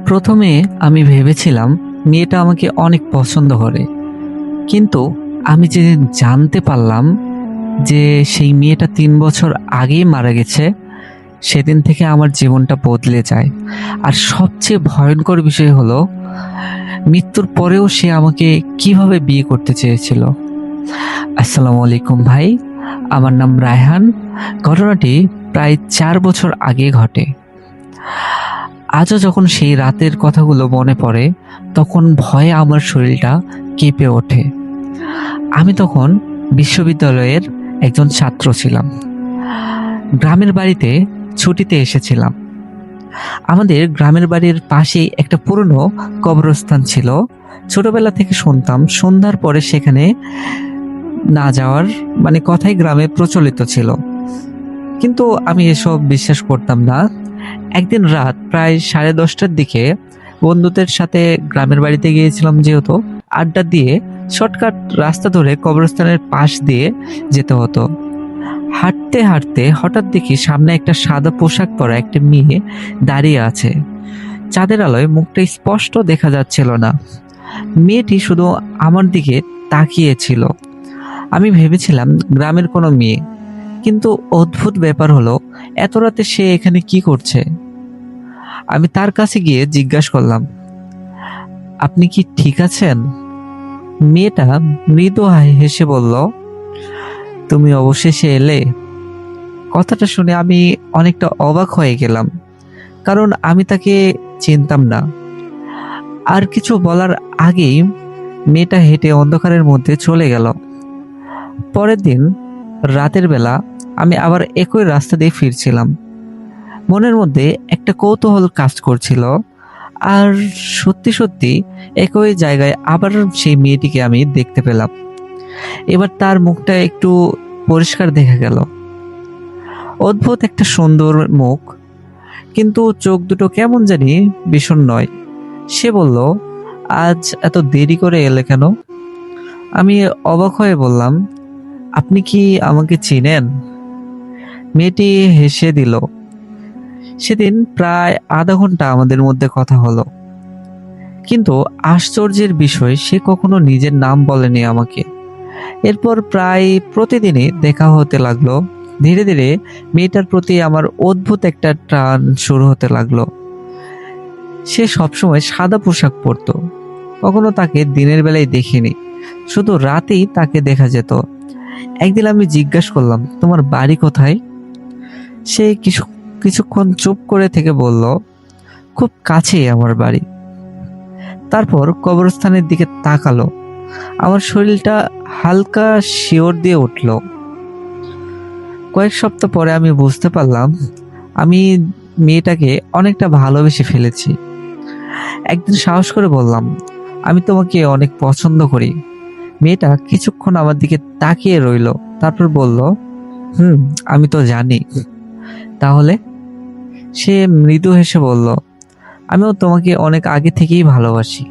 প্রথমে আমি ভেবেছিলাম মেয়েটা আমাকে অনেক পছন্দ করে, কিন্তু আমি যেদিন জানতে পারলাম যে সেই মেয়েটা 3 বছর আগেই মারা গেছে, সেদিন থেকে আমার জীবনটা বদলে যায়। আর সবচেয়ে ভয়ঙ্কর বিষয় হলো, মৃত্যুর পরেও সে আমাকে কিভাবে বিয়ে করতে চেয়েছিল। আসসালামু আলাইকুম ভাই, আমার নাম রায়হান। ঘটনাটি প্রায় 4 বছর আগে ঘটে। আজও যখন সেই রাতের কথাগুলো মনে পড়ে, তখন ভয়ে আমার শরীরটা কেঁপে ওঠে। আমি তখন বিশ্ববিদ্যালয়ের একজন ছাত্র ছিলাম। গ্রামের বাড়িতে ছুটিতে এসেছিলাম। আমাদের গ্রামের বাড়ির পাশেই একটা পুরনো কবরস্থান ছিল। ছোটবেলা থেকে শুনতাম সন্ধ্যার পরে সেখানে না যাওয়ার কথাই গ্রামে প্রচলিত ছিল, কিন্তু আমি এসব বিশ্বাস করতাম না। একদিন রাত প্রায় 10:30টার দিকে বন্ধুদের সাথে গ্রামের বাড়িতে গিয়েছিলাম, যেহেতু আড্ডা দিয়ে শর্টকাট রাস্তা ধরে কবরস্থানের পাশ দিয়ে যেতে হতো। হাঁটতে হাঁটতে হঠাৎ দেখি সামনে একটা সাদা পোশাক পরা একটা মেয়ে দাঁড়িয়ে আছে। চাঁদের আলোয় মুখটা স্পষ্ট দেখা যাচ্ছিল না। মেয়েটি শুধু আমার দিকে তাকিয়েছিল। আমি ভেবেছিলাম গ্রামের কোনো মেয়ে, কিন্তু অদ্ভুত ব্যাপার হলো, এত রাতে সে এখানে কি করছে। আমি তার কাছে গিয়ে জিজ্ঞাসা করলাম, আপনি কি ঠিক আছেন? মেয়েটা মৃদু হেসে বলল, তুমি অবশেষে এলে। কথাটা শুনে আমি অনেকটা অবাক হয়ে গেলাম, কারণ আমি তাকে চিনতাম না। আর কিছু বলার আগেই মেয়েটা হেঁটে অন্ধকারের মধ্যে চলে গেল। পরের দিন রাতের বেলা আমি আবার একই রাস্তা দিয়ে ফিরছিলাম। মনের মধ্যে একটা কৌতূহল কাজ করছিল, আর সত্যি সত্যি একই জায়গায় আবার সেই মেয়েটিকে আমি দেখতে পেলাম। এবার তার মুখটা একটু পরিষ্কার দেখা গেল। অদ্ভুত একটা সুন্দর মুখ, কিন্তু চোখ দুটো কেমন জানি ভীষণ নয়। সে বলল, আজ এত দেরি করে এলে কেন? আমি অবাক হয়ে বললাম, আপনি কি আমাকে চিনেন? মেয়েটি হেসে দিল। সেদিন প্রায় আধা ঘন্টা আমাদের মধ্যে কথা হলো, কিন্তু আশ্চর্যের বিষয়, সে কখনো নিজের নাম বলেনি আমাকে। এরপর প্রায় প্রতিদিনই দেখা হতে লাগলো। ধীরে ধীরে মেয়েটার প্রতি আমার অদ্ভুত একটা টান শুরু হতে লাগলো। সে সবসময় সাদা পোশাক পরতো। কখনো তাকে দিনের বেলায় দেখিনি, শুধু রাতেই তাকে দেখা যেত। একদিন আমি জিজ্ঞাসা করলাম, তোমার বাড়ি কোথায়? সে কিছুক্ষণ চুপ করে থেকে বলল, খুব কাছেই আমার বাড়ি। তারপর কবরস্থানের দিকে তাকালো। আমার শরীরটা হালকা শিওর দিয়ে উঠল। কয়েক সপ্তাহ পরে আমি বুঝতে পারলাম আমি মেয়েটাকে অনেকটা ভালোবেসে ফেলেছি। একদিন সাহস করে বললাম, আমি তোমাকে অনেক পছন্দ করি। মেয়েটা কিছুক্ষণ আমার দিকে তাকিয়ে রইল, তারপর বলল, হুম, আমি তো জানি। তাহলে? সে মৃদু হেসে বলল, আমিও তোমাকে অনেক আগে থেকেই ভালোবাসি।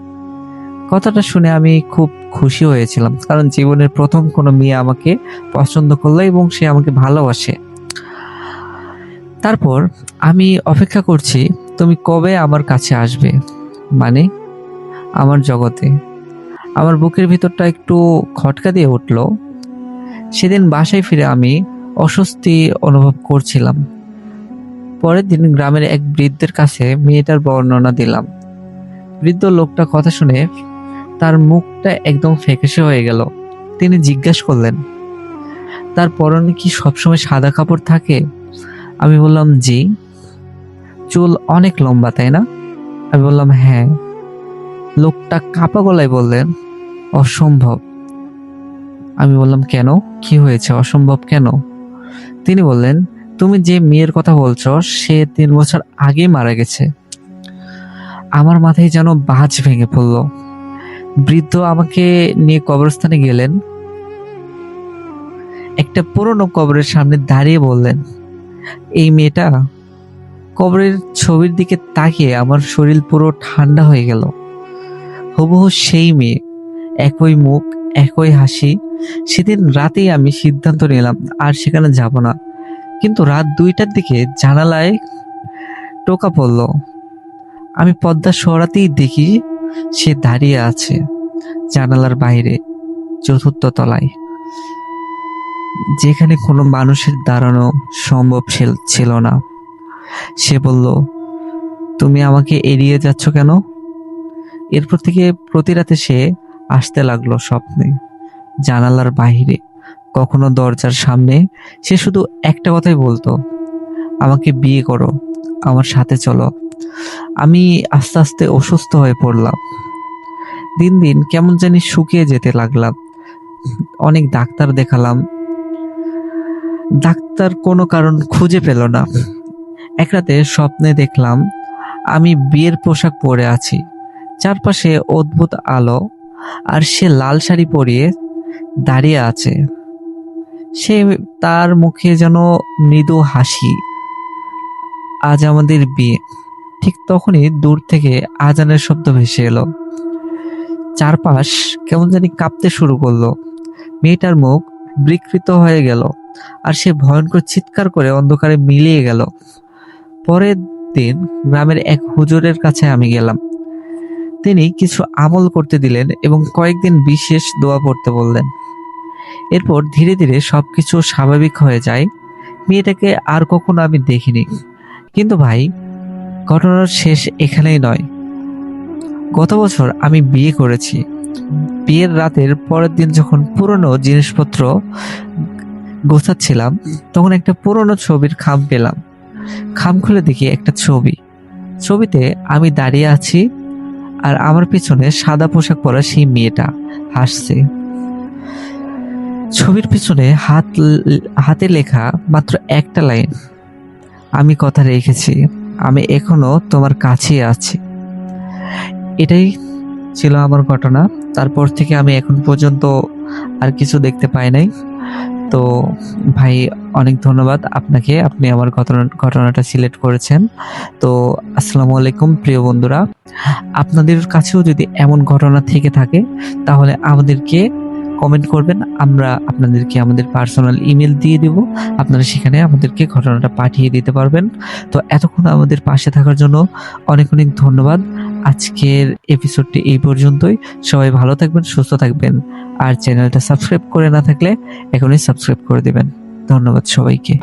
কথাটা শুনে আমি খুব খুশি হয়েছিলাম, কারণ জীবনের প্রথম কোনো মেয়ে আমাকে পছন্দ করলো এবং সে আমাকে ভালোবাসে। তারপর আমি অপেক্ষা করছি তুমি কবে আমার কাছে আসবে, মানে আমার জগতে। আমার বুকের ভিতরটা একটু খটকা দিয়ে উঠল। সেদিন বাসায় ফিরে আমি অস্বস্তি অনুভব করছিলাম। পরের দিন গ্রামের এক বৃদ্ধের কাছে মেয়েটার বর্ণনা দিলাম। বৃদ্ধ লোকটা কথা শুনে তার মুখটা একদম ফ্যাকাশে হয়ে গেল। তিনি জিজ্ঞাসা করলেন, তার পরনে কি সবসময় সাদা কাপড় থাকে? আমি বললাম, জি। চুল অনেক লম্বা, তাই না? আমি বললাম, হ্যাঁ। লোকটা কাঁপা গলায় বললেন, অসম্ভব। আমি বললাম, কেন, কি হয়েছে, অসম্ভব কেন? তিনি বললেন, তুমি যে মেয়ের কথা বলছো সে 3 বছর আগে মারা গেছে। আমার মাথায় যেন বাজ ভেঙে পড়ল। বৃদ্ধ আমাকে নিয়ে কবরস্থানে গেলেন। একটা পুরনো কবরের সামনে দাঁড়িয়ে বললেন, এই মেয়েটা। কবরের ছবির দিকে তাকিয়ে আমার শরীর পুরো ঠান্ডা হয়ে গেল। হুবহু সেই মেয়ে, একই মুখ, একই হাসি। সেদিন রাতেই আমি সিদ্ধান্ত নিলাম আর সেখানে যাব না। কিন্তু রাত 2টার দিকে জানালায় টোকা পড়ল। আমি পর্দা সরাতেই দেখি সে দাঁড়িয়ে আছে জানালার বাইরে, চতুর্থ তলায়, যেখানে কোনো মানুষের দাঁড়ানো সম্ভব ছিল না। সে বলল, তুমি আমাকে এড়িয়ে যাচ্ছ কেন? এরপর থেকে প্রতি রাতে সে আসতে লাগলো স্বপ্নে, জানালার বাইরে, কখনো দরজার সামনে। সে শুধু একটা কথাই বলতো, আমাকে বিয়ে করো, আমার সাথে চলো। আমি আস্তে আস্তে অসুস্থ হয়ে পড়লাম। দিন দিন কেমন জানি শুকিয়ে যেতে লাগলাম। অনেক ডাক্তার দেখালাম, ডাক্তার কোনো কারণ খুঁজে পেল না। এক রাতে স্বপ্নে দেখলাম আমি বিয়ের পোশাক পরে আছি, চারপাশে অদ্ভুত আলো, আর সে লাল শাড়ি পরিয়ে দাঁড়িয়ে আছে। সে, তার মুখে যেন মৃদু হাসি। আজ আমাদের বিয়ে। ঠিক তখনই দূর থেকে আজানের শব্দ ভেসে এলো। চারপাশ কেমন জানি কাঁপতে শুরু করলো। মেয়েটার মুখ বিকৃত হয়ে গেল, আর সে ভয়ঙ্কর চিৎকার করে অন্ধকারে মিলিয়ে গেল। পরের দিন গ্রামের এক হুজুরের কাছে আমি গেলাম। তিনি কিছু আমল করতে দিলেন এবং কয়েকদিন বিশেষ দোয়া পড়তে বললেন। এরপর ধীরে ধীরে সবকিছু স্বাভাবিক হয়ে যায়। মেয়েটাকে আর কখনো আমি দেখিনি। কিন্তু ভাই, ঘটনার শেষ এখানেই নয়। গত বছর আমি বিয়ে করেছি। বিয়ের রাতের পরের দিন যখন পুরনো জিনিসপত্র গোছাচ্ছিলাম, তখন একটা পুরনো ছবির খাম পেলাম। খাম খুলে দেখি একটা ছবি। ছবিতে আমি দাঁড়িয়ে আছি, আর আমার পিছনে সাদা পোশাক পরা সেই মেয়েটা হাসছে। ছবির পিছনে হাতে লেখা মাত্র একটা লাইন, আমি কথা রেখেছি, আমি এখনো তোমার কাছেই আছি। এটাই ছিল আমার ঘটনা। তারপর থেকে আমি এখন পর্যন্ত আর কিছু দেখতে পাই নাই। তো ভাই, অনেক ধন্যবাদ আপনাকে, আপনি আমার ঘটনাটা সিলেক্ট করেছেন। তো আসসালামু আলাইকুম প্রিয় বন্ধুরা, আপনাদের কাছেও যদি এমন ঘটনা থেকে থাকে তাহলে আমাদেরকে কমেন্ট করবেন। আমরা আপনাদেরকে আমাদের পার্সোনাল ইমেল দিয়ে দেব, আপনারা সেখানে আমাদেরকে ঘটনাটা পাঠিয়ে দিতে পারবেন। তো এতক্ষণ আমাদের পাশে থাকার জন্য অনেক অনেক ধন্যবাদ। আজকের এপিসোডটি এই পর্যন্তই। সবাই ভালো থাকবেন, সুস্থ থাকবেন, আর চ্যানেলটা সাবস্ক্রাইব করে না থাকলে এখনই সাবস্ক্রাইব করে দিবেন। ধন্যবাদ সবাইকে।